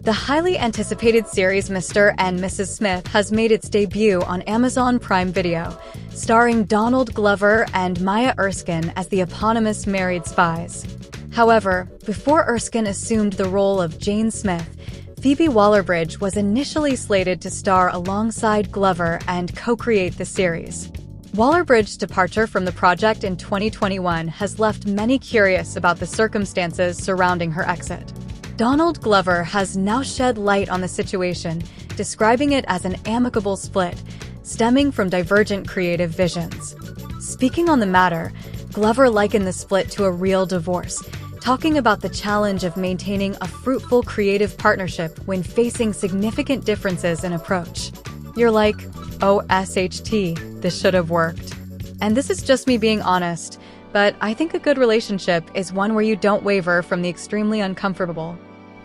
The highly anticipated series Mr. and Mrs. Smith has made its debut on Amazon Prime Video, starring Donald Glover and Maya Erskine as the eponymous married spies. However, before Erskine assumed the role of Jane Smith, Phoebe Waller-Bridge was initially slated to star alongside Glover and co-create the series. Waller-Bridge's departure from the project in 2021 has left many curious about the circumstances surrounding her exit. Donald Glover has now shed light on the situation, describing it as an amicable split, stemming from divergent creative visions. Speaking on the matter, Glover likened the split to a real divorce, talking about the challenge of maintaining a fruitful creative partnership when facing significant differences in approach. You're like, oh, SHT, this should have worked. And this is just me being honest, but I think a good relationship is one where you don't waver from the extremely uncomfortable.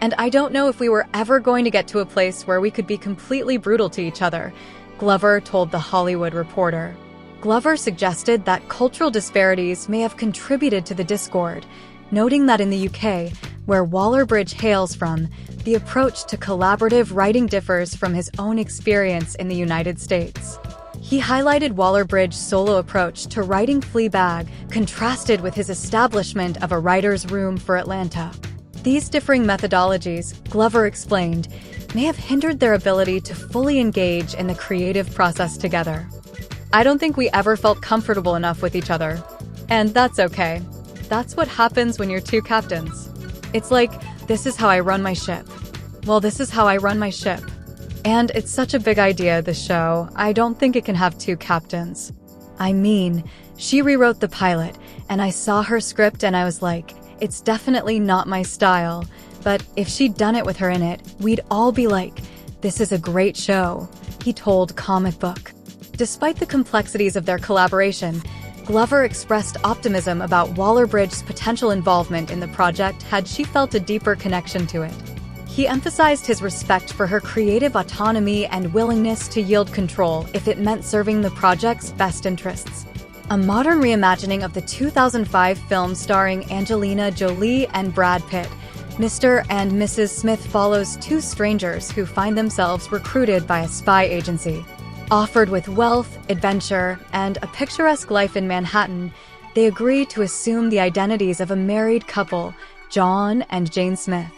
And I don't know if we were ever going to get to a place where we could be completely brutal to each other, Glover told The Hollywood Reporter. Glover suggested that cultural disparities may have contributed to the discord, noting that in the UK, where Waller-Bridge hails from, the approach to collaborative writing differs from his own experience in the United States. He highlighted Waller-Bridge's solo approach to writing Fleabag, contrasted with his establishment of a writer's room for Atlanta. These differing methodologies, Glover explained, may have hindered their ability to fully engage in the creative process together. I don't think we ever felt comfortable enough with each other. And that's okay. That's what happens when you're two captains. It's like, this is how I run my ship. Well, this is how I run my ship. And it's such a big idea, this show. I don't think it can have two captains. I mean, she rewrote the pilot, and I saw her script and I was like, it's definitely not my style. But if she'd done it with her in it, we'd all be like, this is a great show, he told Comic Book. Despite the complexities of their collaboration, Glover expressed optimism about Waller-Bridge's potential involvement in the project had she felt a deeper connection to it. He emphasized his respect for her creative autonomy and willingness to yield control if it meant serving the project's best interests. A modern reimagining of the 2005 film starring Angelina Jolie and Brad Pitt, Mr. and Mrs. Smith follows two strangers who find themselves recruited by a spy agency. Offered with wealth, adventure, and a picturesque life in Manhattan, they agree to assume the identities of a married couple, John and Jane Smith.